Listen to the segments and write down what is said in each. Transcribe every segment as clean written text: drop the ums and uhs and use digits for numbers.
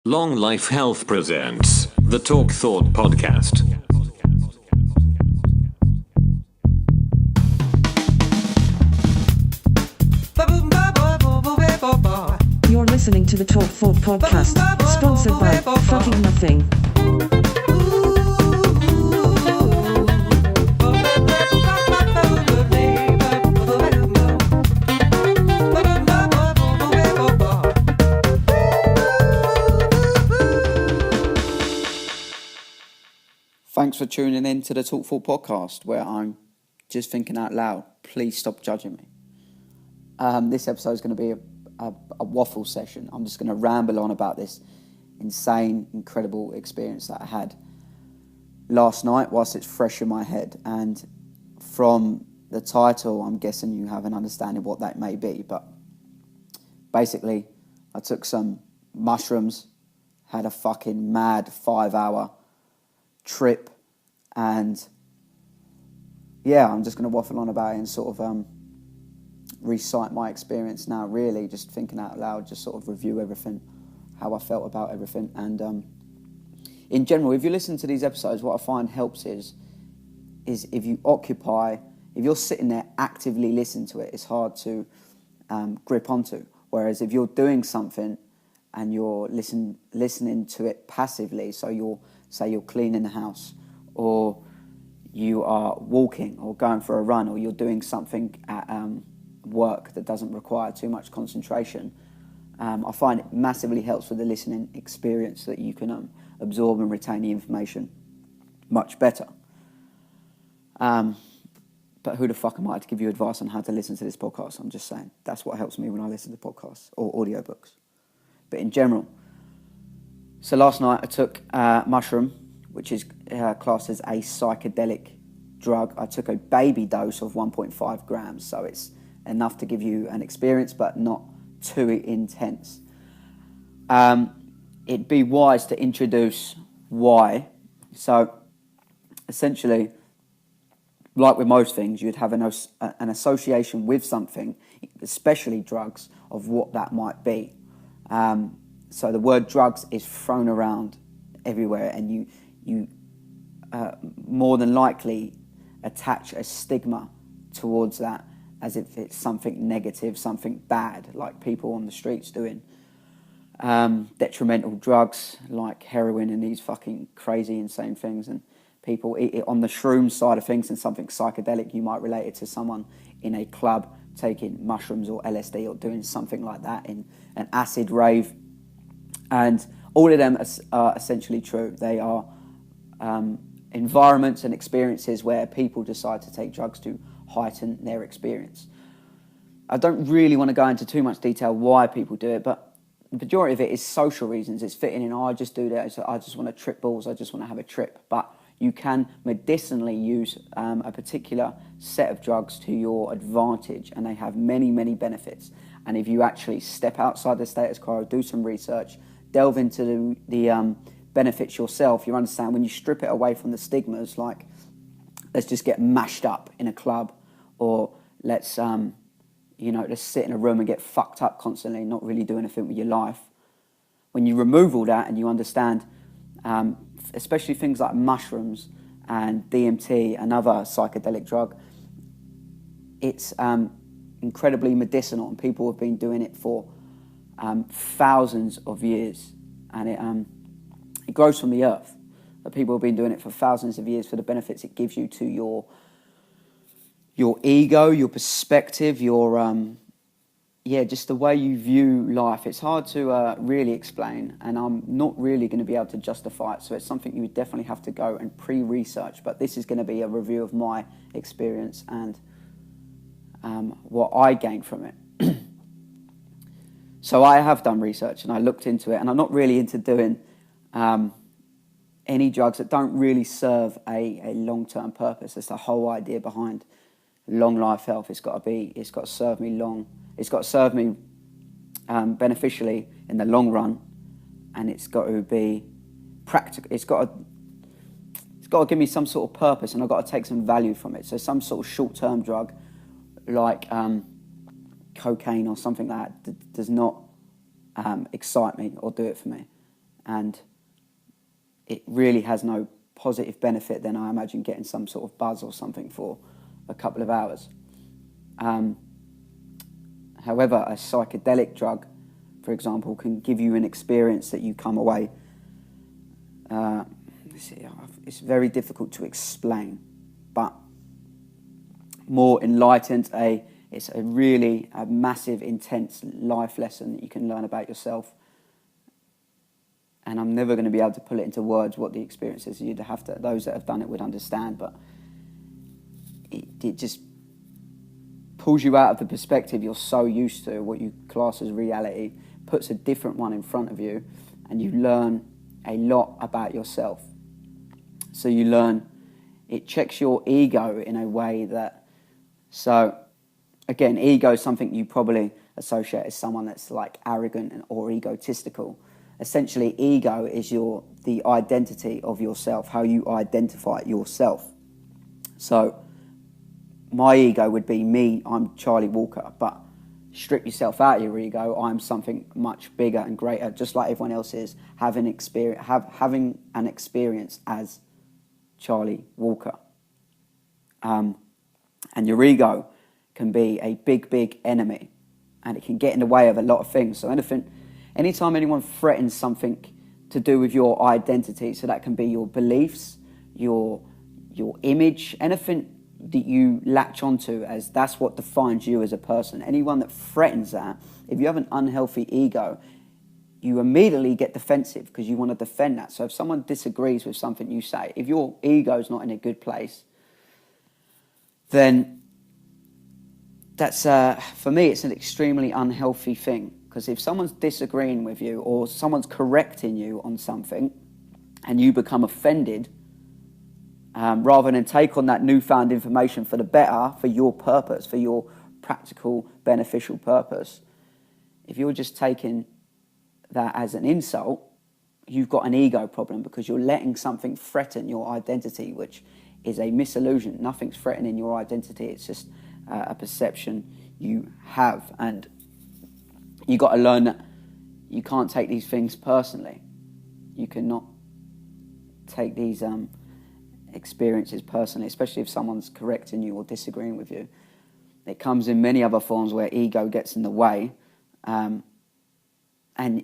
Long Life Health presents the Talk Thought Podcast. You're listening to the Talk Thought Podcast, sponsored by Fucking Nothing. Thanks for tuning in to the Talk Thought Podcast, where I'm just thinking out loud. Please stop judging me. This episode is going to be a waffle session. I'm just going to ramble on about this insane, incredible experience that I had last night whilst it's fresh in my head. And from the title, I'm guessing you have an understanding what that may be. But basically, I took some mushrooms, had a fucking mad 5-hour trip, and yeah, I'm just going to waffle on about it and sort of recite my experience now, really, just thinking out loud, just sort of review everything, how I felt about everything. And in general, if you listen to these episodes, what I find helps is if you're sitting there actively listening to it, it's hard to grip onto. Whereas if you're doing something and you're listening to it passively, so you're cleaning the house, or you are walking or going for a run, or you're doing something at work that doesn't require too much concentration, I find it massively helps with the listening experience, that you can absorb and retain the information much better. But who the fuck am I to give you advice on how to listen to this podcast? I'm just saying, that's what helps me when I listen to podcasts or audiobooks. But in general, so last night I took mushroom, which is classed as a psychedelic drug. I took a baby dose of 1.5 grams, so it's enough to give you an experience, but not too intense. It'd be wise to introduce why. So essentially, like with most things, you'd have an association with something, especially drugs, of what that might be. So the word drugs is thrown around everywhere, and you more than likely attach a stigma towards that as if it's something negative, something bad, like people on the streets doing detrimental drugs like heroin and these fucking crazy, insane things. And people eat it on the shroom side of things, and something psychedelic, you might relate it to someone in a club taking mushrooms or LSD or doing something like that in an acid rave. And all of them are essentially true. They are environments and experiences where people decide to take drugs to heighten their experience. I don't really want to go into too much detail why people do it, but the majority of it is social reasons. It's fitting in, I just do that, I just want to trip balls, I just want to have a trip. But you can medicinally use a particular set of drugs to your advantage, and they have many, many benefits. And if you actually step outside the status quo, do some research, delve into the benefits yourself, you understand when you strip it away from the stigmas, like let's just get mashed up in a club, or let's sit in a room and get fucked up constantly, not really do anything with your life. When you remove all that and you understand, especially things like mushrooms and DMT, another psychedelic drug, it's incredibly medicinal, and people have been doing it for thousands of years, and it grows from the earth. But people have been doing it for thousands of years for the benefits it gives you to your ego, your perspective, just the way you view life. It's hard to really explain, and I'm not really going to be able to justify it, so it's something you would definitely have to go and pre-research. But this is going to be a review of my experience and what I gained from it. So I have done research, and I looked into it, and I'm not really into doing any drugs that don't really serve a long-term purpose. That's the whole idea behind long life health. It's got to serve me long. It's got to serve me beneficially in the long run, and it's got to be practical. It's got to give me some sort of purpose, and I've got to take some value from it. So some sort of short-term drug, like cocaine or something like that, does not excite me or do it for me. and it really has no positive benefit than, I imagine, getting some sort of buzz or something for a couple of hours. However, a psychedelic drug, for example, can give you an experience that you come away. It's very difficult to explain, but more enlightened. It's a really massive, intense life lesson that you can learn about yourself. And I'm never going to be able to put it into words what the experience is. You'd have to, those that have done it would understand, but it just pulls you out of the perspective you're so used to, what you class as reality, puts a different one in front of you, and you learn a lot about yourself. So you learn, it checks your ego in a way that, so again, ego is something you probably associate as someone that's like arrogant or egotistical. Essentially, ego is the identity of yourself, how you identify yourself. So my ego would be me, I'm Charlie Walker, but strip yourself out of your ego, I'm something much bigger and greater, just like everyone else is, having an experience as Charlie Walker. And your ego can be a big, big enemy, and it can get in the way of a lot of things. So anytime anyone threatens something to do with your identity, so that can be your beliefs, your image, anything that you latch onto as that's what defines you as a person. Anyone that threatens that, if you have an unhealthy ego, you immediately get defensive because you want to defend that. So if someone disagrees with something you say, if your ego's not in a good place, then that's, for me, it's an extremely unhealthy thing. Because if someone's disagreeing with you or someone's correcting you on something and you become offended, rather than take on that newfound information for the better, for your purpose, for your practical, beneficial purpose, if you're just taking that as an insult, you've got an ego problem because you're letting something threaten your identity, which is a misillusion. Nothing's threatening your identity. It's just a perception you have. And you got to learn that you can't take these things personally. You cannot take these experiences personally, especially if someone's correcting you or disagreeing with you. It comes in many other forms where ego gets in the way, and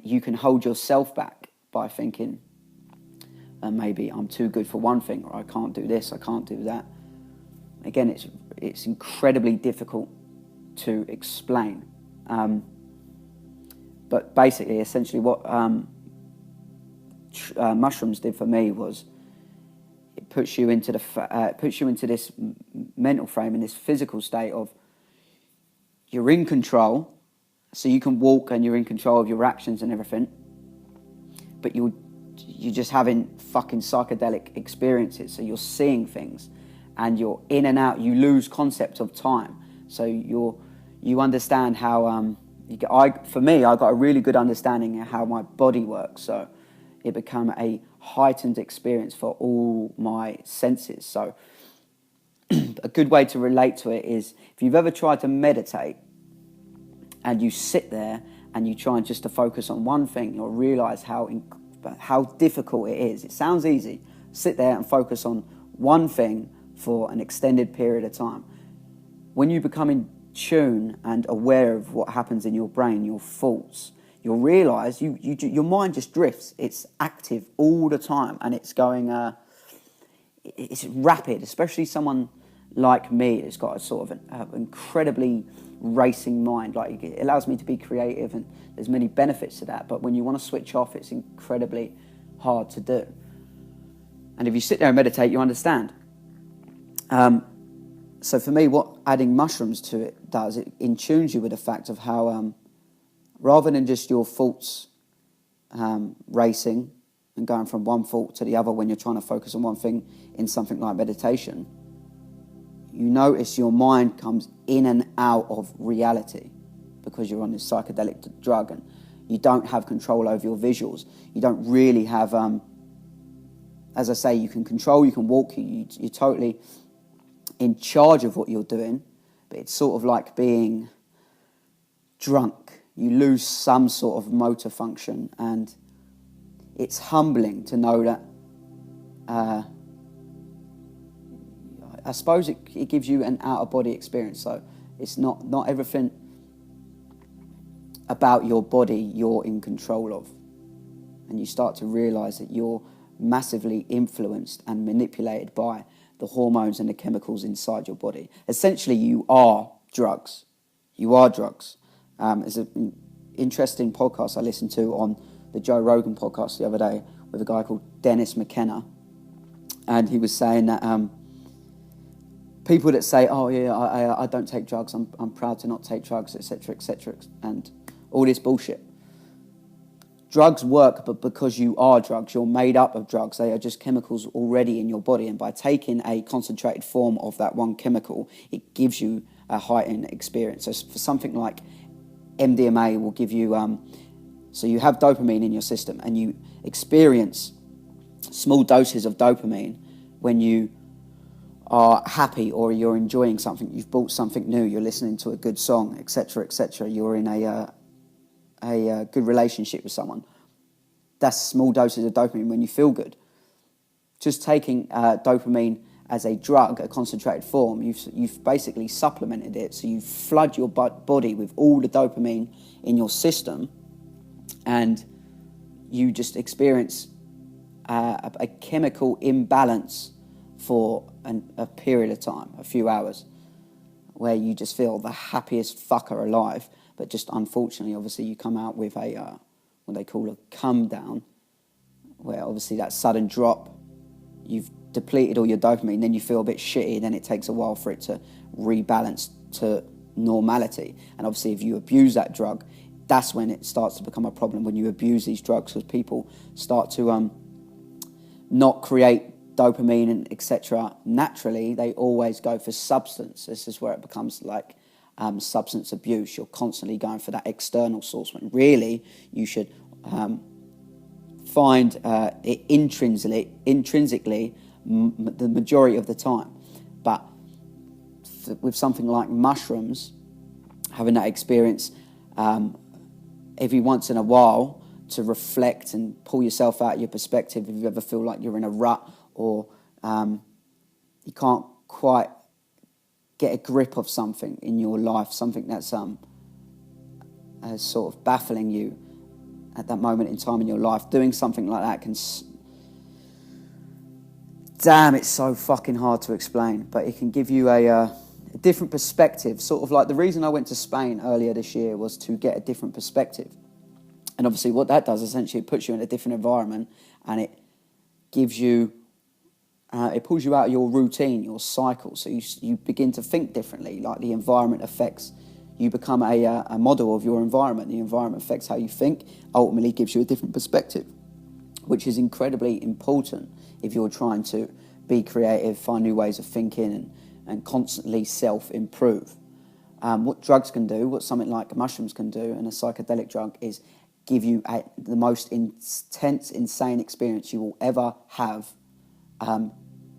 you can hold yourself back by thinking, maybe I'm too good for one thing, or I can't do this, I can't do that. Again, it's incredibly difficult to explain. But basically, essentially what mushrooms did for me was it puts you into this mental frame and this physical state of you're in control, so you can walk and you're in control of your actions and everything, but you're just having fucking psychedelic experiences, so you're seeing things and you're in and out, you lose concept of time, so you understand how for me, I got a really good understanding of how my body works, so it became a heightened experience for all my senses. So a good way to relate to it is if you've ever tried to meditate and you sit there and you try and just to focus on one thing, you'll realise how difficult it is. It sounds easy. Sit there and focus on one thing for an extended period of time. When you become in tune and aware of what happens in your brain, your thoughts, you'll realise your mind just drifts. It's active all the time, and it's going. It's rapid, especially someone like me who's got a sort of an incredibly racing mind. Like, it allows me to be creative, and there's many benefits to that. But when you want to switch off, it's incredibly hard to do. And if you sit there and meditate, you understand. So for me, what adding mushrooms to it does, it in tunes you with the fact of how, rather than just your thoughts racing and going from one thought to the other when you're trying to focus on one thing in something like meditation, you notice your mind comes in and out of reality because you're on this psychedelic drug and you don't have control over your visuals. You don't really have, as I say, you can control, you can walk, you're totally in charge of what you're doing, but it's sort of like being drunk. You lose some sort of motor function, and it's humbling to know that. I suppose it gives you an out of body experience. So it's not everything about your body you're in control of, and you start to realise that you're massively influenced and manipulated by the hormones and the chemicals inside your body. Essentially, you are drugs. You are drugs. There's an interesting podcast I listened to on the Joe Rogan podcast the other day with a guy called Dennis McKenna, and he was saying that people that say, "Oh yeah, I don't take drugs. I'm proud to not take drugs," etc., etc., and all this bullshit. Drugs work, but because you are drugs, you're made up of drugs. They are just chemicals already in your body, and by taking a concentrated form of that one chemical, it gives you a heightened experience. So for something like MDMA will give you, so you have dopamine in your system, and you experience small doses of dopamine when you are happy or you're enjoying something, you've bought something new, you're listening to a good song, etc., etc. You're in a good relationship with someone. That's small doses of dopamine when you feel good. Just taking dopamine as a drug, a concentrated form, you've basically supplemented it, so you flood your body with all the dopamine in your system, and you just experience a chemical imbalance for a period of time, a few hours, where you just feel the happiest fucker alive. But just unfortunately, obviously, you come out with a what they call a come down, where obviously that sudden drop, you've depleted all your dopamine, then you feel a bit shitty, then it takes a while for it to rebalance to normality. And obviously, if you abuse that drug, that's when it starts to become a problem, when you abuse these drugs, because people start to not create dopamine and etc. naturally. They always go for substance. This is where it becomes like substance abuse. You're constantly going for that external source, when really you should find it intrinsically the majority of the time. But with something like mushrooms, having that experience every once in a while to reflect and pull yourself out of your perspective, if you ever feel like you're in a rut or you can't quite get a grip of something in your life, something that's sort of baffling you at that moment in time in your life, doing something like that can... Damn, it's so fucking hard to explain, but it can give you a different perspective. Sort of like the reason I went to Spain earlier this year was to get a different perspective. And obviously what that does, essentially, it puts you in a different environment, and it gives you... it pulls you out of your routine, your cycle, so you begin to think differently, like the environment affects, you become a model of your environment, the environment affects how you think, ultimately gives you a different perspective, which is incredibly important if you're trying to be creative, find new ways of thinking and constantly self-improve. What drugs can do, what something like mushrooms can do, and a psychedelic drug, is give you the most intense, insane experience you will ever have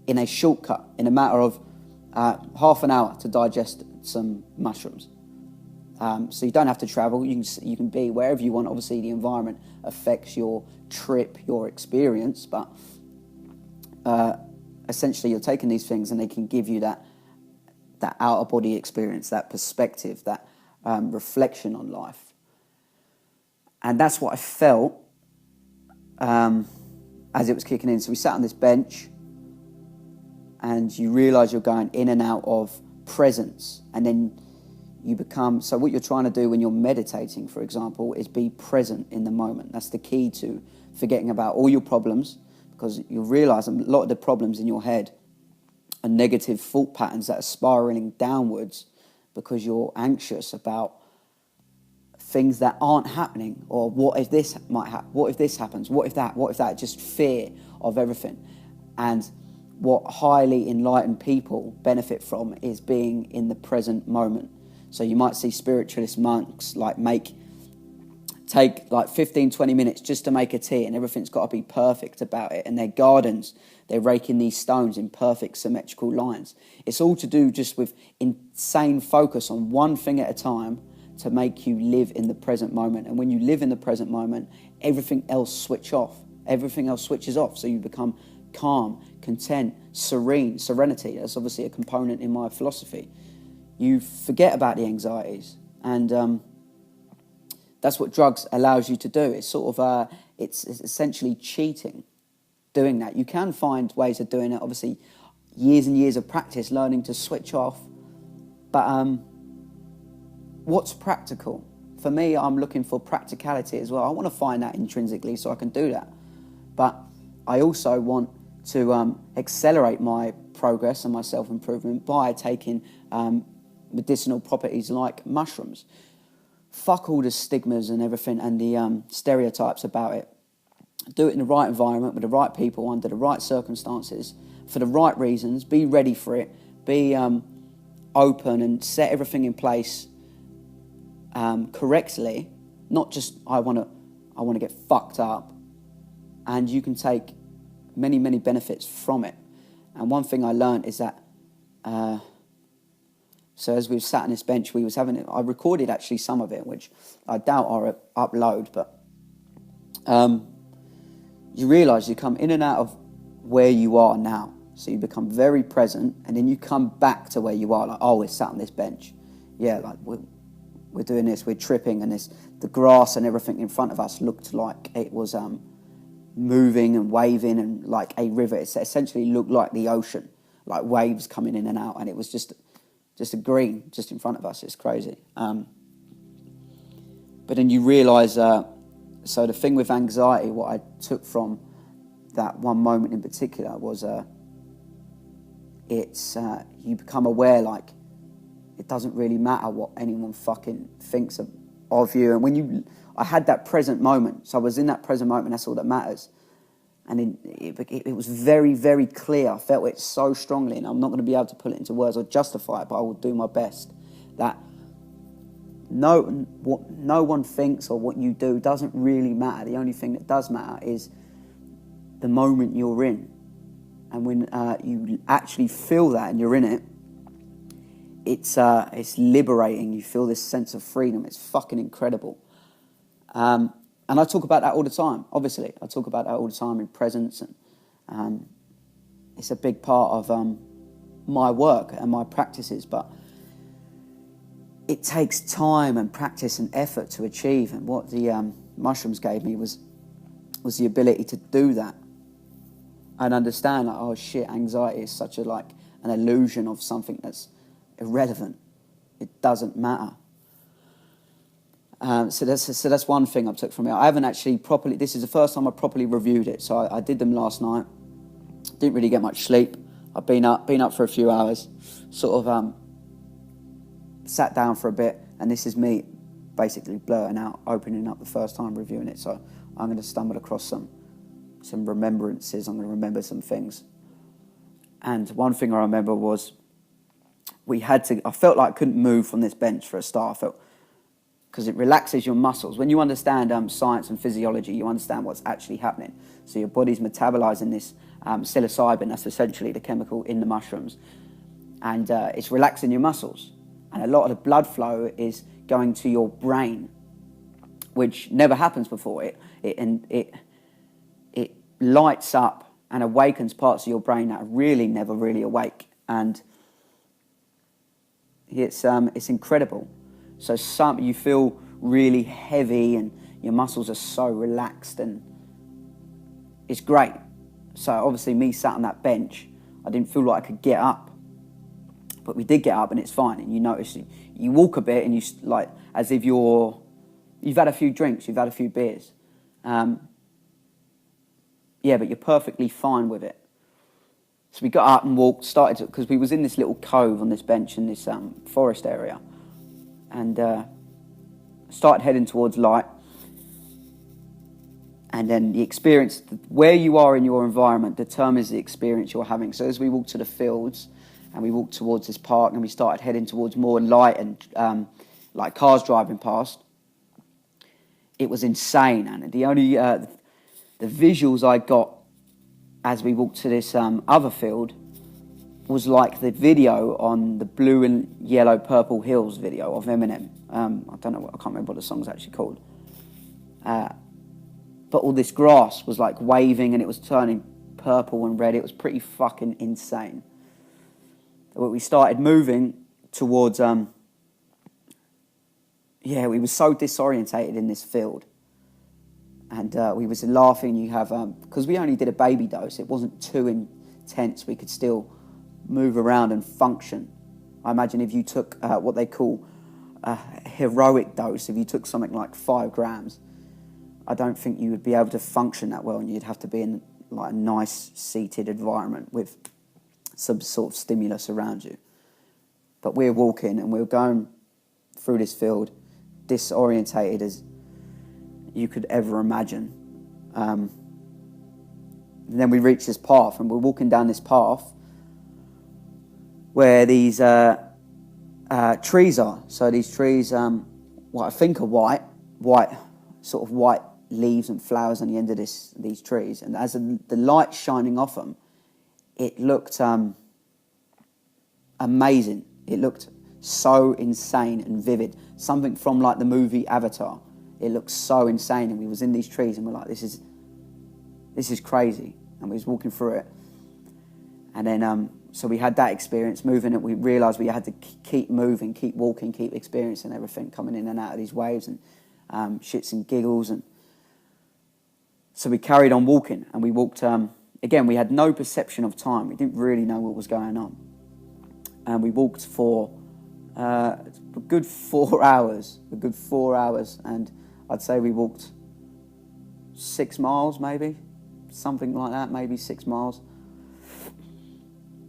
in a shortcut, in a matter of half an hour to digest some mushrooms. So you don't have to travel, you can be wherever you want. Obviously the environment affects your trip, your experience, but essentially you're taking these things and they can give you that out-of-body experience, that perspective, that reflection on life. And that's what I felt as it was kicking in. So we sat on this bench, and you realise you're going in and out of presence, and then you become... So what you're trying to do when you're meditating, for example, is be present in the moment. That's the key to forgetting about all your problems, because you'll realise a lot of the problems in your head are negative thought patterns that are spiralling downwards because you're anxious about things that aren't happening, or what if this might happen, what if this happens, what if that, just fear of everything. And what highly enlightened people benefit from is being in the present moment. So you might see spiritualist monks take like 15-20 minutes just to make a tea, and everything's got to be perfect about it. And their gardens, they're raking these stones in perfect symmetrical lines. It's all to do just with insane focus on one thing at a time to make you live in the present moment. And when you live in the present moment, everything else switch off. Everything else switches off, so you become calm, content, serene, serenity. That's obviously a component in my philosophy. You forget about the anxieties, and that's what drugs allows you to do. It's sort of, it's essentially cheating, doing that. You can find ways of doing it, obviously, years and years of practice, learning to switch off. But what's practical? For me, I'm looking for practicality as well. I want to find that intrinsically so I can do that. But I also want to accelerate my progress and my self-improvement by taking medicinal properties like mushrooms. Fuck all the stigmas and everything and the stereotypes about it. Do it in the right environment with the right people under the right circumstances for the right reasons. Be ready for it. Be open and set everything in place correctly. Not just I want to get fucked up. And you can take many, many benefits from it. And one thing I learned is that, so as we sat on this bench, we was having it, I recorded actually some of it, which I doubt I'll upload, but you realise you come in and out of where you are now. So you become very present, and then you come back to where you are, like, oh, we're sat on this bench. Yeah, like, we're doing this, we're tripping, and the grass and everything in front of us looked like it was moving and waving and like a river. It essentially looked like the ocean, like waves coming in and out, and it was just a green just in front of us. It's crazy. But then you realise, so the thing with anxiety, what I took from that one moment in particular was you become aware, like, it doesn't really matter what anyone fucking thinks of you. And when I had that present moment, so I was in that present moment, that's all that matters. And then it was very, very clear. I felt it so strongly, and I'm not going to be able to put it into words or justify it, but I will do my best. That what no one thinks or what you do doesn't really matter. The only thing that does matter is the moment you're in. And when you actually feel that and you're in it, it's liberating. You feel this sense of freedom. It's fucking incredible. And I talk about that all the time, obviously. I talk about that all the time in presence. And it's a big part of my work and my practices. But it takes time and practice and effort to achieve. And what the mushrooms gave me was the ability to do that. And understand, like, oh shit, anxiety is such an illusion of something that's irrelevant. It doesn't matter. So that's one thing I took from it. I haven't actually properly, this is the first time I properly reviewed it. So I did them last night. Didn't really get much sleep. I've been up for a few hours. Sort of sat down for a bit, and this is me basically blurting out, opening up the first time reviewing it. So I'm going to stumble across some remembrances. I'm going to remember some things. And one thing I remember was I felt like I couldn't move from this bench for a start. I felt, because it relaxes your muscles. When you understand science and physiology, you understand what's actually happening. So your body's metabolizing this psilocybin, that's essentially the chemical in the mushrooms, and it's relaxing your muscles. And a lot of the blood flow is going to your brain, which never happens before. It lights up and awakens parts of your brain that are really never really awake, and it's incredible. So you feel really heavy and your muscles are so relaxed, and it's great. So obviously me sat on that bench, I didn't feel like I could get up, but we did get up and it's fine. And you notice you walk a bit and you like as if you've had a few drinks, you've had a few beers. Yeah, but you're perfectly fine with it. So we got up and walked, because we was in this little cove on this bench in this forest area, and started heading towards light. And then the experience, where you are in your environment determines the experience you're having. So as we walked to the fields and we walked towards this park and we started heading towards more light and like cars driving past, it was insane. And the only the visuals I got as we walked to this other field was like the video on the Blue and Yellow Purple Hills video of Eminem. I don't know, I can't remember what the song's actually called. but all this grass was like waving and it was turning purple and red. It was pretty fucking insane. But we started moving towards, we were so disorientated in this field. And we was laughing. You have, because we only did a baby dose, it wasn't too intense. We could still move around and function. I imagine if you took what they call a heroic dose, if you took something like 5 grams, I don't think you would be able to function that well, and you'd have to be in like a nice seated environment with some sort of stimulus around you. But we're walking and we're going through this field, disorientated as you could ever imagine. And then we reach this path, and we're walking down this path where these trees are. So these trees, what I think are white leaves and flowers on the end of these trees. And as the light shining off them, it looked amazing. It looked so insane and vivid. Something from like the movie Avatar. It looked so insane, and we was in these trees and we're like, this is crazy. And we was walking through it. And then, so we had that experience moving, and we realised we had to keep moving, keep walking, keep experiencing everything, coming in and out of these waves and shits and giggles. And so we carried on walking, and we walked, again, we had no perception of time. We didn't really know what was going on. And we walked for a good 4 hours, and I'd say we walked 6 miles maybe, something like that, maybe 6 miles.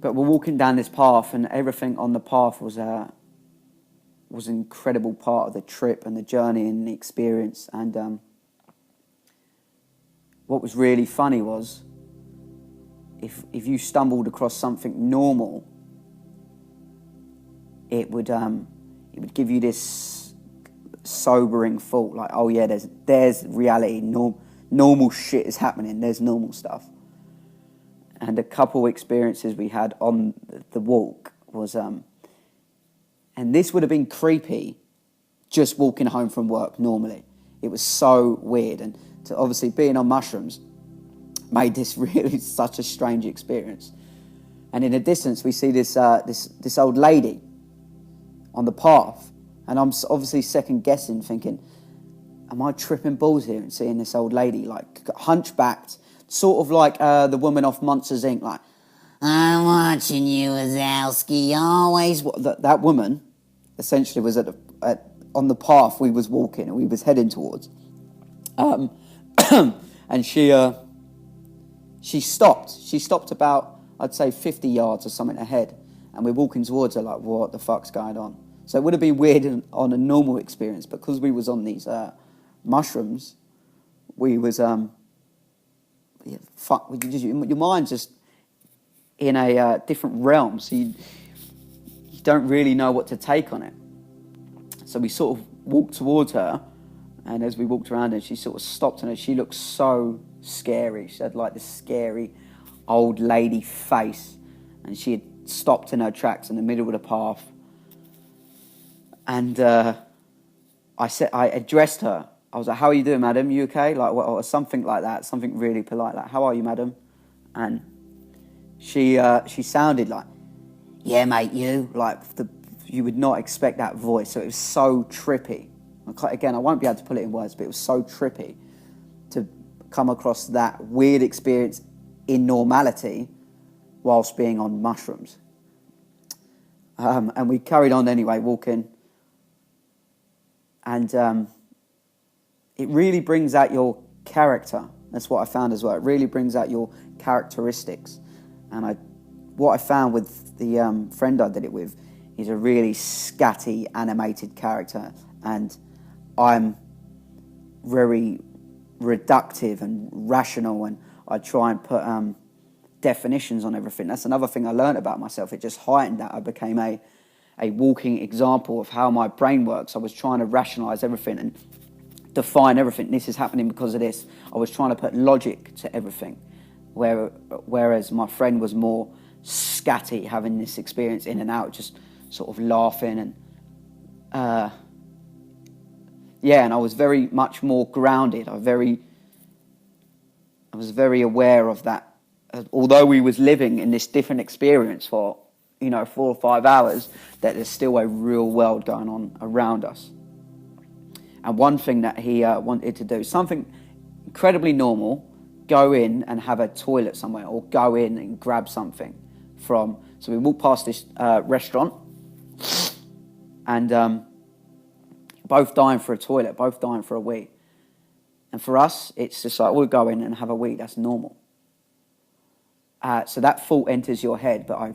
But we're walking down this path, and everything on the path was an incredible part of the trip and the journey and the experience. And what was really funny was, if you stumbled across something normal, it would give you this sobering thought, like, oh yeah, there's reality. Normal shit is happening. There's normal stuff. And a couple experiences we had on the walk was, and this would have been creepy, just walking home from work normally. It was so weird, and to obviously being on mushrooms made this really such a strange experience. And in the distance, we see this old lady on the path, and I'm obviously second guessing, thinking, am I tripping balls here and seeing this old lady like hunchbacked, sort of like the woman off Monsters Inc. Like, I'm watching you, Wazowski, always. That woman essentially was on the path we was walking and we was heading towards, and she stopped. She stopped about, I'd say, 50 yards or something ahead, and we're walking towards her like, what the fuck's going on? So it would have been weird on a normal experience, but because we was on these mushrooms, we was your mind's just in a different realm, so you don't really know what to take on it. So we sort of walked towards her, and as we walked around her, she sort of stopped, and she looked so scary. She had like this scary old lady face, and she had stopped in her tracks in the middle of the path. And I addressed her. I was like, how are you doing, madam? You okay? Like, or something like that, something really polite, like, how are you, madam? And she sounded like, yeah, mate, you. Like, you would not expect that voice. So it was so trippy. Again, I won't be able to put it in words, but it was so trippy to come across that weird experience in normality whilst being on mushrooms. And we carried on anyway, walking. And it really brings out your character. That's what I found as well. It really brings out your characteristics. And what I found with the friend I did it with, he's a really scatty, animated character. And I'm very reductive and rational, and I try and put definitions on everything. That's another thing I learned about myself. It just heightened that. I became a walking example of how my brain works. I was trying to rationalise everything and define everything. This is happening because of this. I was trying to put logic to everything, whereas my friend was more scatty, having this experience in and out, just sort of laughing and and I was very much more grounded. I very I was very aware of that. Although we was living in this different experience for, 4 or 5 hours, that there's still a real world going on around us. And one thing that he wanted to do, something incredibly normal, go in and have a toilet somewhere, or go in and grab something from. So we walked past this restaurant, and both dying for a toilet, both dying for a wee. And for us, it's just like, we'll go in and have a wee, that's normal. So that thought enters your head, but I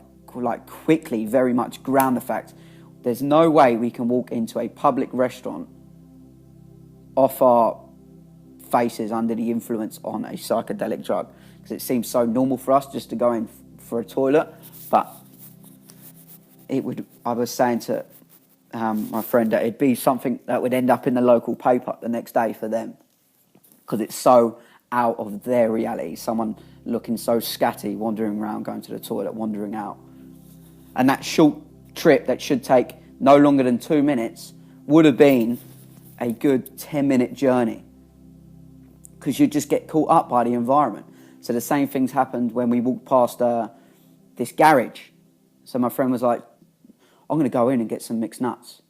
quickly very much ground the fact there's no way we can walk into a public restaurant off our faces under the influence on a psychedelic drug, because it seems so normal for us just to go in for a toilet. But I was saying to my friend that it'd be something that would end up in the local paper the next day for them, because it's so out of their reality. Someone looking so scatty, wandering around, going to the toilet, wandering out. And that short trip that should take no longer than 2 minutes would have been a good 10-minute journey, because you just get caught up by the environment. So the same things happened when we walked past this garage. So my friend was like, I'm going to go in and get some mixed nuts.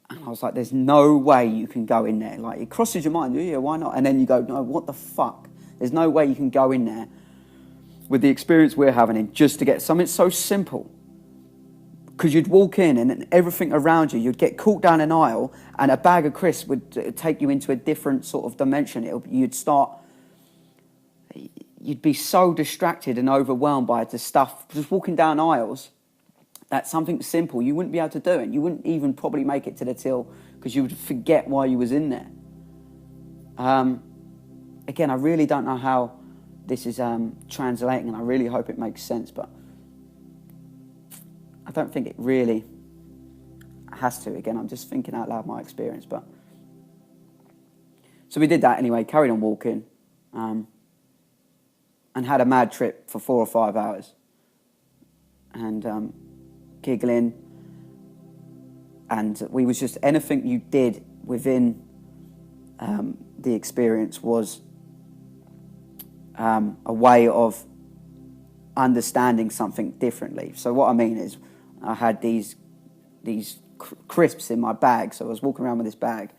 And I was like, there's no way you can go in there. Like, it crosses your mind, yeah, why not? And then you go, no, what the fuck? There's no way you can go in there with the experience we're having in just to get something so simple. Because you'd walk in and then everything around you, you'd get caught down an aisle and a bag of crisps would take you into a different sort of dimension. You'd be so distracted and overwhelmed by the stuff, just walking down aisles, that something simple you wouldn't be able to do, and you wouldn't even probably make it to the till because you would forget why you was in there. Again, I really don't know how this is translating, and I really hope it makes sense, but I don't think it really has to. Again, I'm just thinking out loud my experience. But so we did that anyway, carried on walking, and had a mad trip for 4 or 5 hours, and giggling, and we was just, anything you did within the experience was a way of understanding something differently. So what I mean is, I had these crisps in my bag, so I was walking around with this bag,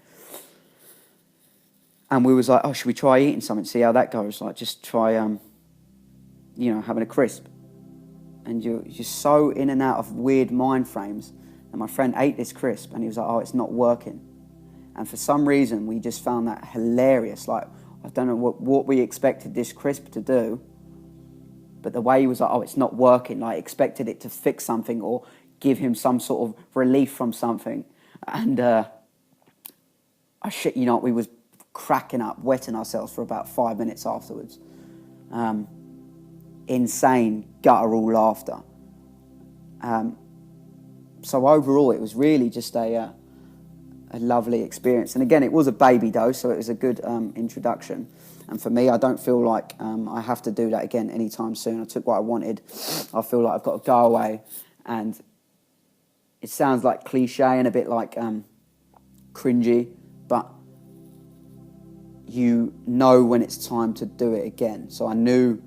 and we was like, oh, should we try eating something, see how that goes? Like, just try, having a crisp. And you're just so in and out of weird mind frames. And my friend ate this crisp, and he was like, oh, it's not working. And for some reason, we just found that hilarious. Like, I don't know what we expected this crisp to do, but the way he was like, oh, it's not working, like, expected it to fix something or give him some sort of relief from something. And I shit you not, we was cracking up, wetting ourselves for about 5 minutes afterwards. Insane, guttural laughter. So overall, it was really just a lovely experience. And again, it was a baby dose, so it was a good introduction. And for me, I don't feel like I have to do that again anytime soon. I took what I wanted. I feel like I've got to go away. And it sounds like cliche and a bit like cringy, but you know when it's time to do it again. So I knew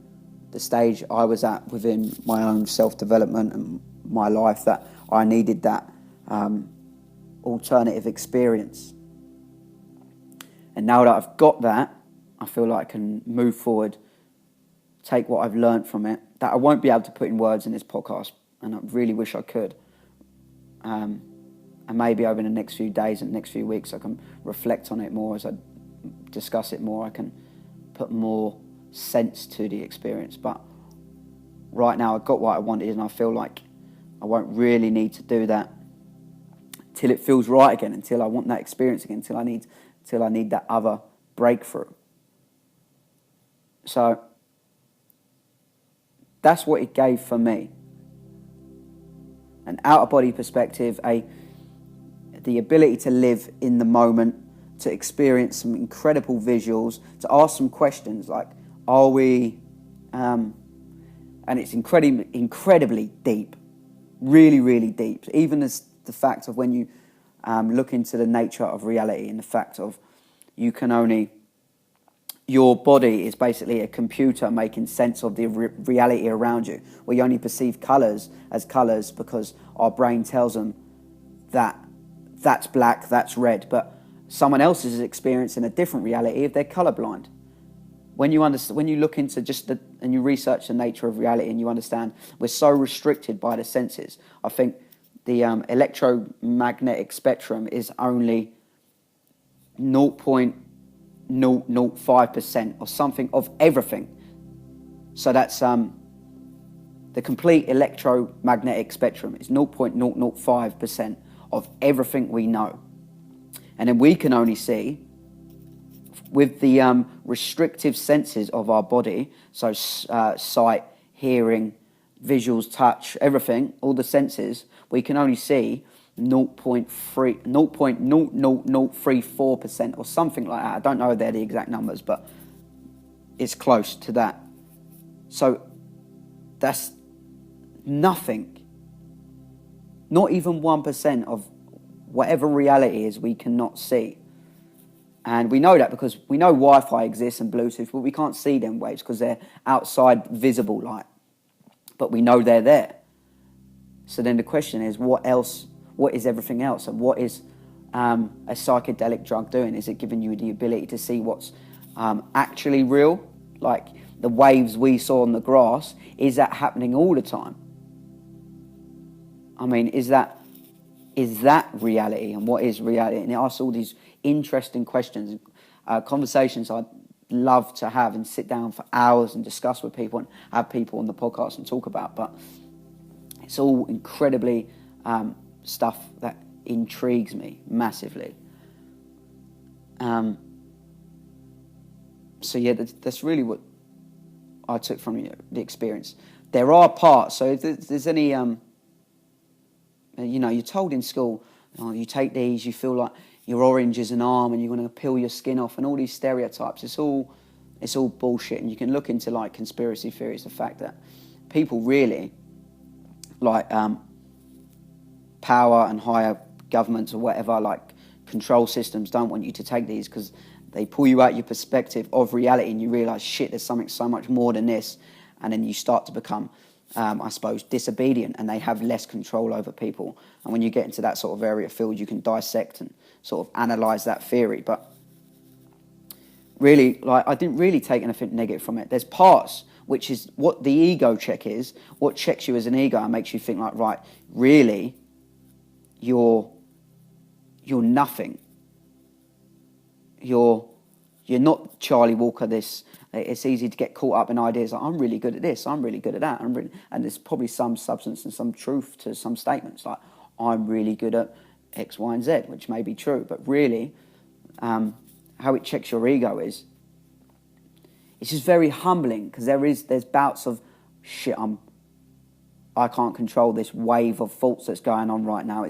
the stage I was at within my own self-development and my life that I needed that alternative experience. And now that I've got that, I feel like I can move forward, take what I've learned from it, that I won't be able to put in words in this podcast, and I really wish I could. And maybe over the next few days and next few weeks, I can reflect on it more as I discuss it more. I can put more sense to the experience. But right now, I got what I wanted, and I feel like I won't really need to do that till it feels right again, until I want that experience again, till I need that other breakthrough. So that's what it gave for me. An out-of-body perspective, the ability to live in the moment, to experience some incredible visuals, to ask some questions like, are we... and it's incredibly deep, really, really deep. Even as the fact of when you look into the nature of reality and the fact of you can only your body is basically a computer making sense of the reality around you. We only perceive colours as colours because our brain tells them that that's black, that's red, but someone else is experiencing a different reality if they're colourblind. When you understand, when you look into and you research the nature of reality, and you understand we're so restricted by the senses. I think the electromagnetic spectrum is only 0.005% or something of everything. So that's the complete electromagnetic spectrum is 0.005% of everything we know. And then we can only see with the restrictive senses of our body, so sight, hearing, visuals, touch, everything, all the senses, we can only see 0.0034% or something like that. I don't know if they're the exact numbers, but it's close to that. So that's nothing. Not even 1% of whatever reality is we cannot see. And we know that because we know Wi-Fi exists and Bluetooth, but we can't see them waves because they're outside visible light. But we know they're there. So then the question is, what else? What is everything else? And what is a psychedelic drug doing? Is it giving you the ability to see what's actually real? Like the waves we saw on the grass, is that happening all the time? I mean, is that reality? And what is reality? And it asks all these interesting questions, conversations I'd love to have and sit down for hours and discuss with people and have people on the podcast and talk about. But it's all incredibly stuff that intrigues me massively. So yeah, that's really what I took from the experience. There are parts, so if there's any, you're told in school, you take these, you feel like your orange is an arm and you're going to peel your skin off, and all these stereotypes. It's all bullshit. And you can look into like conspiracy theories, the fact that people really like power and higher governments or whatever, like control systems, don't want you to take these because they pull you out your perspective of reality and you realise, shit, there's something so much more than this. And then you start to become, I suppose, disobedient, and they have less control over people. And when you get into that sort of area field, you can dissect and sort of analyse that theory. But really, like, I didn't really take anything negative from it. There's parts, which is what the ego check is, what checks you as an ego and makes you think like, right, really, you're nothing. You're not Charlie Walker. It's easy to get caught up in ideas like, I'm really good at this, I'm really good at that, and there's probably some substance and some truth to some statements like, I'm really good at X, Y, and Z, which may be true, but really, how it checks your ego is, it's just very humbling, because there's bouts of, shit, I can't control this wave of thoughts that's going on right now.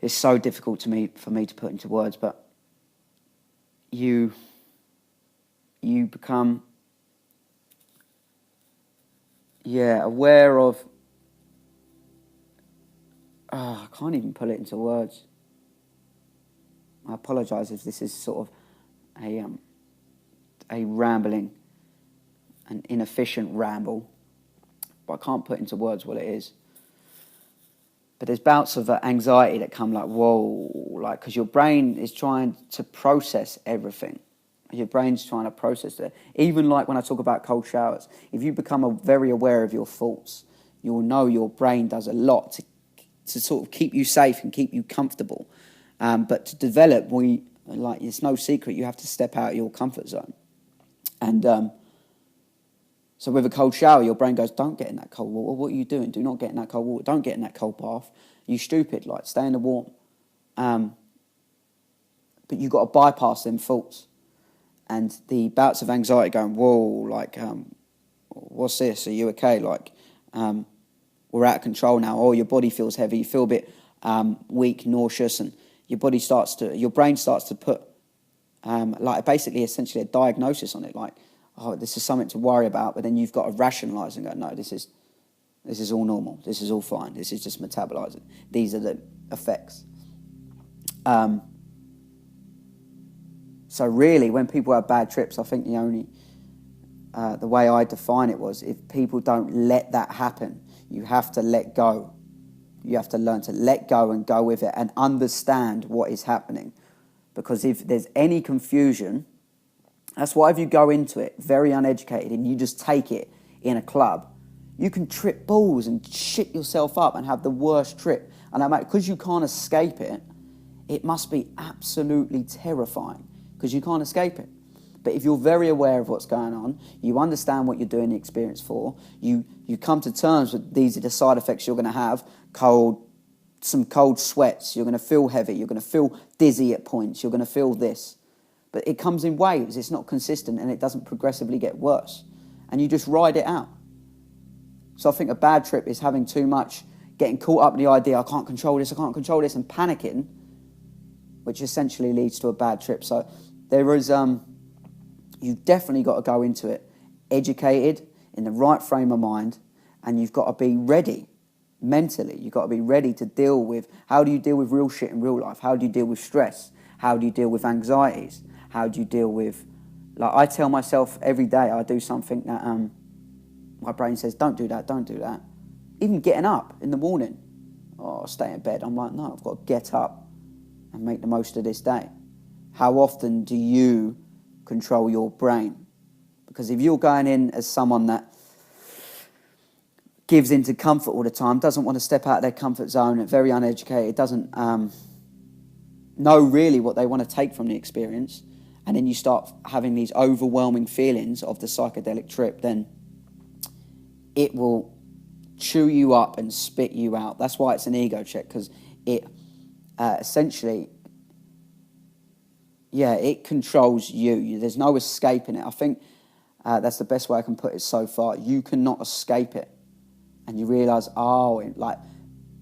It's so difficult for me to put into words, but you become, aware of, I can't even put it into words. I apologise if this is sort of a rambling, an inefficient ramble, but I can't put into words what it is. But there's bouts of anxiety that come like, whoa, like, because your brain is trying to process everything. Your brain's trying to process it. Even like when I talk about cold showers, if you become very aware of your thoughts, you'll know your brain does a lot to sort of keep you safe and keep you comfortable. But to develop, it's no secret, you have to step out of your comfort zone. And so with a cold shower, your brain goes, don't get in that cold water. What are you doing? Do not get in that cold water. Don't get in that cold bath. You stupid, like, stay in the warm. But you've got to bypass them thoughts. And the bouts of anxiety going, whoa, like, what's this? Are you okay? Like, we're out of control now. Oh, your body feels heavy. You feel a bit weak, nauseous, and your brain starts to put, basically, essentially a diagnosis on it, like, oh, this is something to worry about, but then you've got to rationalise and go, no, this is all normal. This is all fine. This is just metabolising. These are the effects. So really, when people have bad trips, I think the way I define it was, if people don't let that happen, you have to let go. You have to learn to let go and go with it and understand what is happening. Because if there's any confusion, that's why if you go into it very uneducated and you just take it in a club, you can trip balls and shit yourself up and have the worst trip. And because you can't escape it, it must be absolutely terrifying because you can't escape it. But if you're very aware of what's going on, you understand what you're doing the experience for, you come to terms with these are the side effects you're going to have, some cold sweats, you're going to feel heavy, you're going to feel dizzy at points, you're going to feel this. But it comes in waves, it's not consistent, and it doesn't progressively get worse. And you just ride it out. So I think a bad trip is having too much, getting caught up in the idea, I can't control this, and panicking, which essentially leads to a bad trip. So there is, you've definitely got to go into it educated, in the right frame of mind, and you've got to be ready mentally. You've got to be ready to deal with, how do you deal with real shit in real life? How do you deal with stress? How do you deal with anxieties? How do you deal with, like I tell myself every day I do something that my brain says, don't do that. Even getting up in the morning, stay in bed. I'm like, no, I've got to get up and make the most of this day. How often do you control your brain? Because if you're going in as someone that gives into comfort all the time, doesn't want to step out of their comfort zone, very uneducated, doesn't know really what they want to take from the experience, and then you start having these overwhelming feelings of the psychedelic trip, then it will chew you up and spit you out. That's why it's an ego check, because it essentially, it controls you. There's no escaping it. I think that's the best way I can put it so far. You cannot escape it. And you realise, like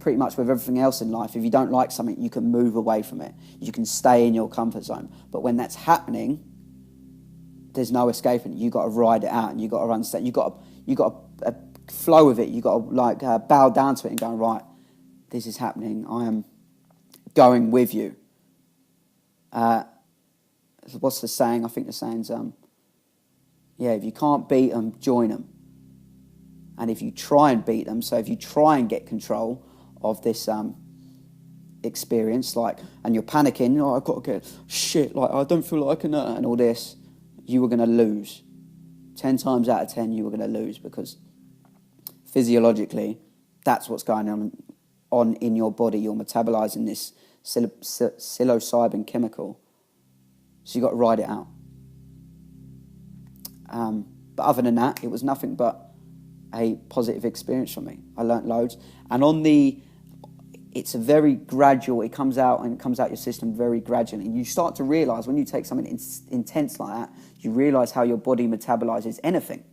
pretty much with everything else in life, if you don't like something, you can move away from it. You can stay in your comfort zone. But when that's happening, there's no escaping it. You've got to ride it out, and you've got to understand. You've got to flow with it. You've got to bow down to it and go, right, this is happening. I am going with you. What's the saying? I think the saying's, if you can't beat them, join them. And if you try and beat them, so if you try and get control of this experience, and you're panicking, I've got to get shit, I don't feel like I can, and all this, you were going to lose. 10 times out of 10, you were going to lose, because physiologically, that's what's going on in your body. You're metabolizing this psilocybin chemical. So you've got to ride it out. But other than that, it was nothing but a positive experience for me. I learnt loads. And it's a very gradual, it comes out your system very gradually. And you start to realise when you take something intense like that, you realise how your body metabolises anything.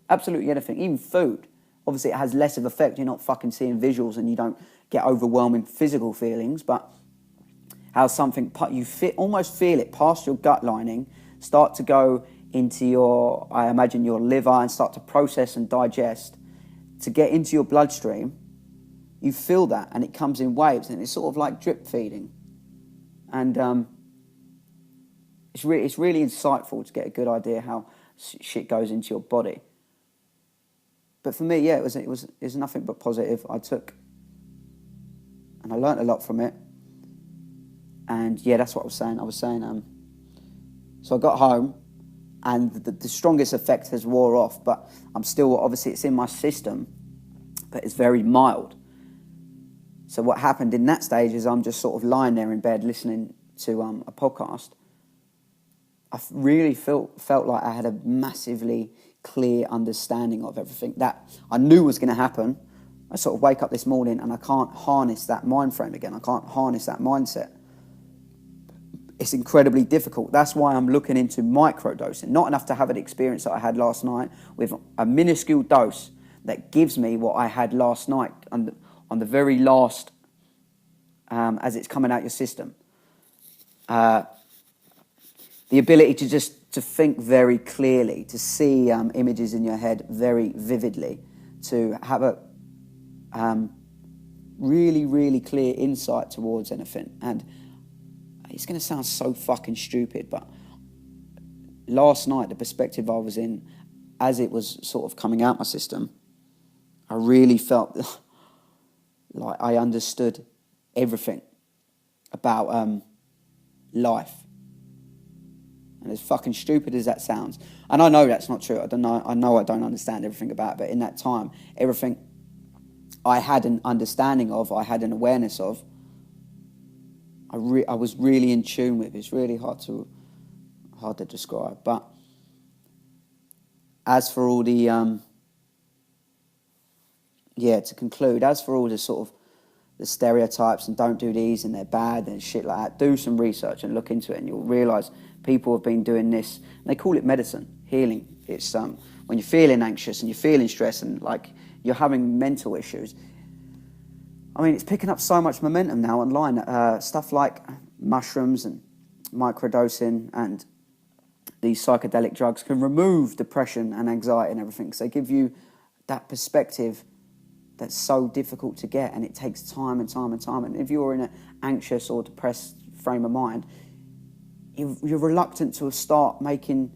Absolutely anything, even food. Obviously it has less of effect, you're not fucking seeing visuals and you don't get overwhelming physical feelings, but how something, you almost feel it past your gut lining, start to go into I imagine your liver, and start to process and digest, to get into your bloodstream. You feel that, and it comes in waves, and it's sort of like drip feeding. And it's really insightful to get a good idea how shit goes into your body. But for me, it was nothing but positive. I took, and I learnt a lot from it. And that's what I was saying. So I got home, and the strongest effect has wore off, but I'm still, obviously it's in my system, but it's very mild. So what happened in that stage is I'm just sort of lying there in bed listening to a podcast. I really felt like I had a massively clear understanding of everything that I knew was going to happen. I sort of wake up this morning and I can't harness that mind frame again. I can't harness that mindset. It's incredibly difficult. That's why I'm looking into microdosing. Not enough to have an experience that I had last night, with a minuscule dose that gives me what I had last night on the very last, as it's coming out your system. The ability to think very clearly, to see images in your head very vividly, to have a really, really clear insight towards anything. And it's going to sound so fucking stupid, but last night, the perspective I was in, as it was sort of coming out my system, I really felt like I understood everything about life. And as fucking stupid as that sounds, and I know that's not true. I know I don't understand everything about it, but in that time, everything I had an understanding of, I had an awareness of, I was really in tune with. It's really hard to describe. But as for all the to conclude, as for all the sort of the stereotypes and don't do these and they're bad and shit like that, do some research and look into it, and you'll realise people have been doing this. And they call it medicine, healing. It's when you're feeling anxious and you're feeling stressed and like you're having mental issues. I mean, it's picking up so much momentum now online. Stuff like mushrooms and microdosing and these psychedelic drugs can remove depression and anxiety and everything, because they give you that perspective that's so difficult to get, and it takes time and time and time. And if you're in an anxious or depressed frame of mind, you're reluctant to start making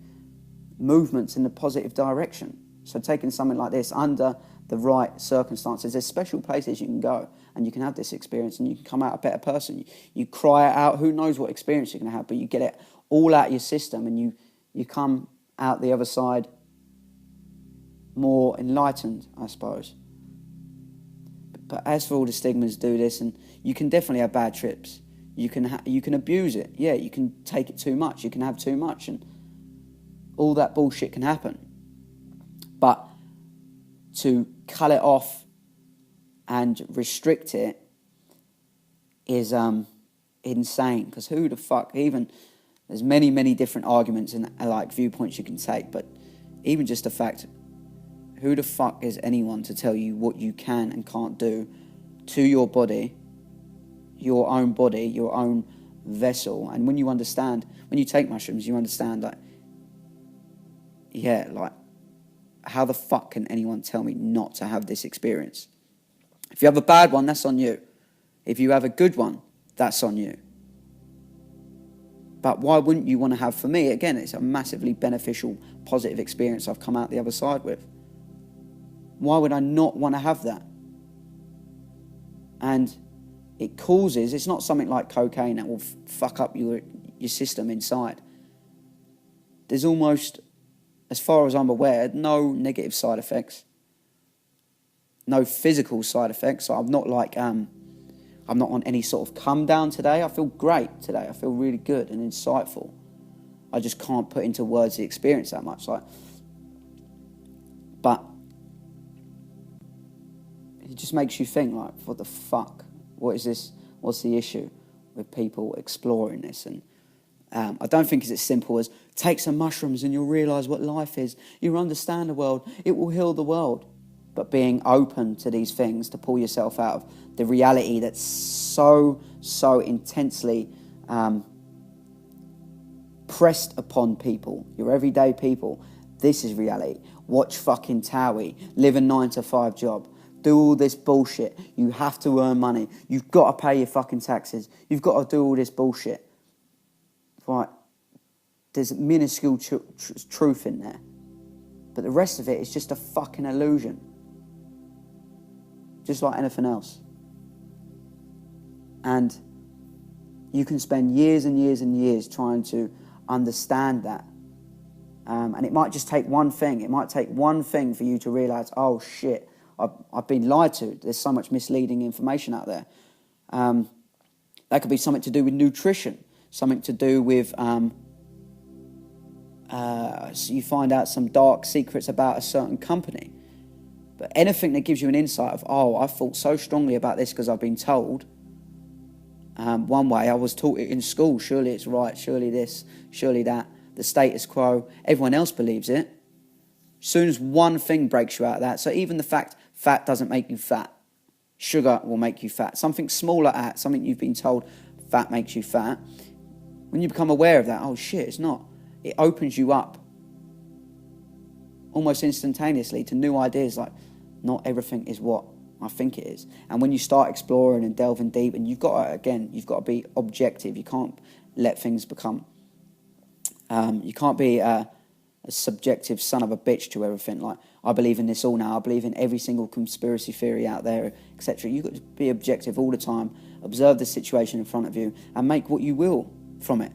movements in the positive direction. So taking something like this under the right circumstances, there's special places you can go and you can have this experience and you can come out a better person. You cry it out, who knows what experience you're going to have, but you get it all out of your system and you come out the other side more enlightened, I suppose. But as for all the stigmas, do this, and you can definitely have bad trips. You can abuse it. Yeah, you can take it too much. You can have too much, and all that bullshit can happen. But to cut it off and restrict it is insane. Because who the fuck, even there's many different arguments and like viewpoints you can take, but even just the fact, who the fuck is anyone to tell you what you can and can't do to your body, your own vessel? And when you understand, when you take mushrooms, you understand that, like, how the fuck can anyone tell me not to have this experience? If you have a bad one, that's on you. If you have a good one, that's on you. But why wouldn't you want to have, for me, again, it's a massively beneficial, positive experience I've come out the other side with. Why would I not want to have that? And it causes, it's not something like cocaine that will fuck up your system inside. There's almost, as far as I'm aware, no negative side effects. No physical side effects. So I'm not like, I'm not on any sort of come down today. I feel great today. I feel really good and insightful. I just can't put into words the experience that much. But it just makes you think, like, what the fuck? What is this? What's the issue with people exploring this? And I don't think it's as simple as take some mushrooms and you'll realise what life is. You'll understand the world. It will heal the world. But being open to these things to pull yourself out of the reality that's so intensely pressed upon people, your everyday people. This is reality. Watch fucking Towie. Live a 9-to-5 job. Do all this bullshit. You have to earn money. You've got to pay your fucking taxes. You've got to do all this bullshit. Right. There's minuscule truth in there. But the rest of it is just a fucking illusion. Just like anything else. And you can spend years and years and years trying to understand that. And it might just take one thing. It might take one thing for you to realise, oh shit, I've been lied to. There's so much misleading information out there. That could be something to do with nutrition, something to do with, so you find out some dark secrets about a certain company. But anything that gives you an insight of, oh, I thought so strongly about this because I've been told one way, I was taught it in school, surely it's right, surely this, surely that, the status quo, everyone else believes it. As soon as one thing breaks you out of that, so even the fact fat doesn't make you fat, sugar will make you fat, something smaller at, something you've been told fat makes you fat, when you become aware of that, oh shit, it's not, it opens you up almost instantaneously to new ideas, like not everything is what I think it is. And when you start exploring and delving deep, and you've got to be objective, you can't let things become You can't be a subjective son of a bitch to everything. Like, I believe in this all now. I believe in every single conspiracy theory out there, etc. You've got to be objective all the time. Observe the situation in front of you and make what you will from it.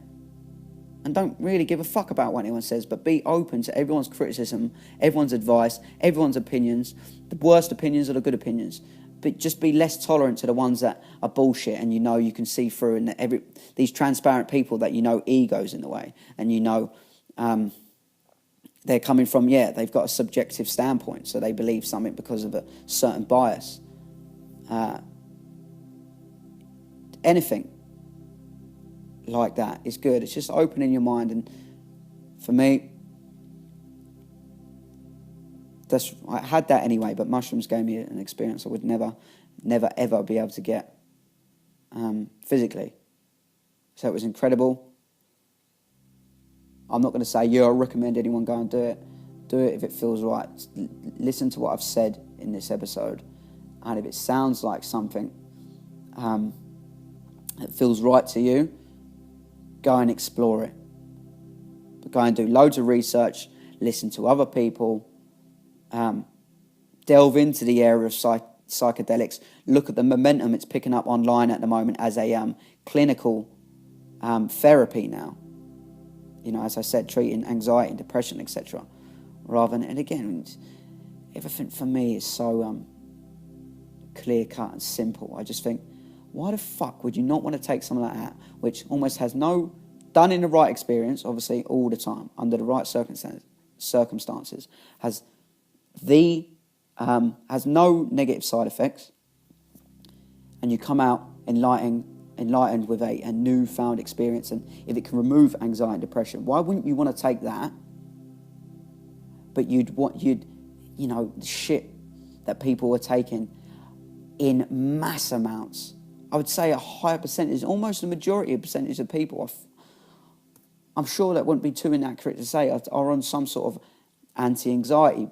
And don't really give a fuck about what anyone says, but be open to everyone's criticism, everyone's advice, everyone's opinions. The worst opinions are the good opinions. But just be less tolerant to the ones that are bullshit and you can see through, and these transparent people that ego's in the way, and they're coming from, they've got a subjective standpoint, so they believe something because of a certain bias. Anything like that is good. It's just opening your mind, and for me, I had that anyway, but mushrooms gave me an experience I would never ever be able to get physically. So it was incredible. I'm not going to say, I recommend anyone go and do it. Do it if it feels right. Listen to what I've said in this episode, and if it sounds like something that feels right to you, go and explore it. But go and do loads of research, listen to other people, delve into the area of psychedelics, look at the momentum it's picking up online at the moment as a clinical therapy now. As I said, treating anxiety, depression, etc. Rather than, and again, everything for me is so clear cut and simple. I just think, why the fuck would you not want to take something like that, which almost has no, done in the right experience, obviously all the time, under the right circumstances, has no negative side effects, and you come out enlightened with a newfound experience, and if it can remove anxiety and depression, why wouldn't you want to take that? But the shit that people were taking in mass amounts. I would say a higher percentage, almost the majority of percentage of people, I'm sure that wouldn't be too inaccurate to say, are on some sort of anti-anxiety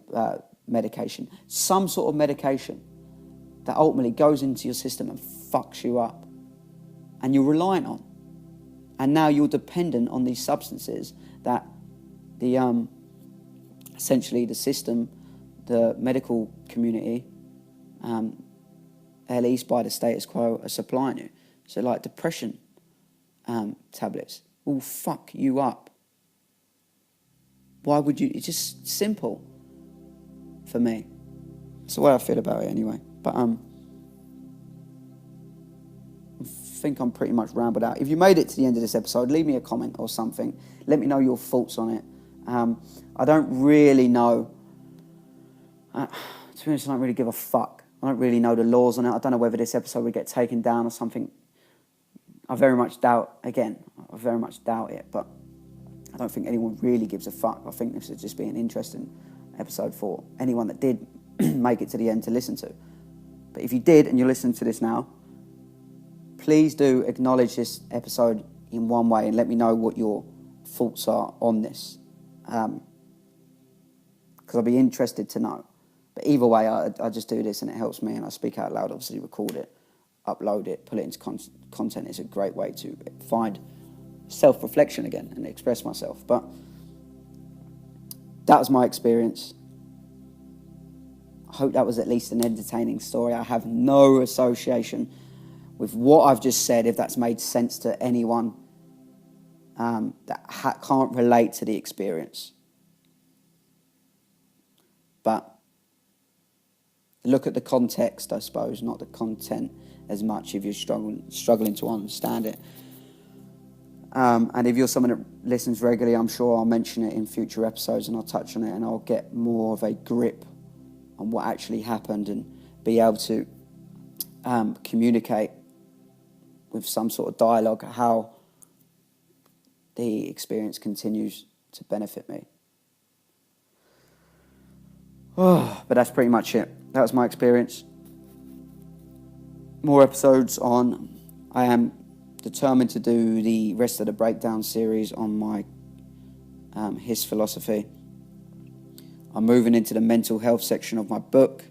medication, some sort of medication that ultimately goes into your system and fucks you up, and you're reliant on. And now you're dependent on these substances that essentially the system, the medical community, at least by the status quo, are supplying you. So like depression tablets will fuck you up. Why would you? It's just simple for me. That's the way I feel about it anyway. But I think I'm pretty much rambled out. If you made it to the end of this episode, leave me a comment or something. Let me know your thoughts on it. I don't really know. To be honest, I don't really give a fuck. I don't really know the laws on it. I don't know whether this episode would get taken down or something. I very much doubt it, but I don't think anyone really gives a fuck. I think this would just be an interesting episode for anyone that did make it to the end to listen to. But if you did and you're listening to this now, please do acknowledge this episode in one way and let me know what your thoughts are on this. Because I'd be interested to know. But either way, I just do this and it helps me, and I speak out loud, obviously record it, upload it, put it into content. It's a great way to find self-reflection again and express myself. But that was my experience. I hope that was at least an entertaining story. I have no association with what I've just said, if that's made sense to anyone that can't relate to the experience. But look at the context, I suppose, not the content as much if you're struggling to understand it. And if you're someone that listens regularly, I'm sure I'll mention it in future episodes and I'll touch on it and I'll get more of a grip on what actually happened and be able to communicate with some sort of dialogue how the experience continues to benefit me. But that's pretty much it. That was my experience. More episodes on. I am determined to do the rest of the breakdown series on my his philosophy. I'm moving into the mental health section of my book,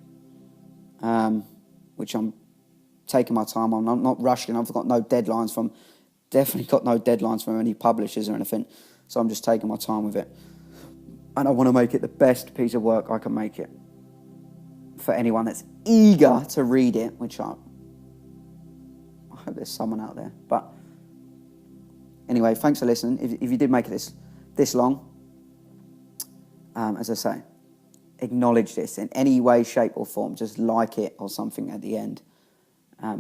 which I'm taking my time on. I'm not rushing. I've got no deadlines from any publishers or anything. So I'm just taking my time with it. And I want to make it the best piece of work I can make it. For anyone that's eager to read it, which I hope there's someone out there. But anyway, thanks for listening. If you did make it this long, as I say, acknowledge this in any way, shape or form. Just like it or something at the end.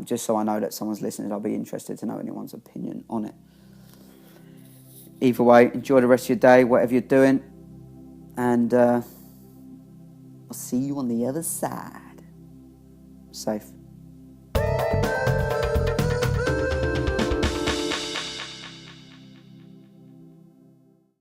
Just so I know that someone's listening. I'll be interested to know anyone's opinion on it. Either way, enjoy the rest of your day, whatever you're doing. And I'll see you on the other side. Safe.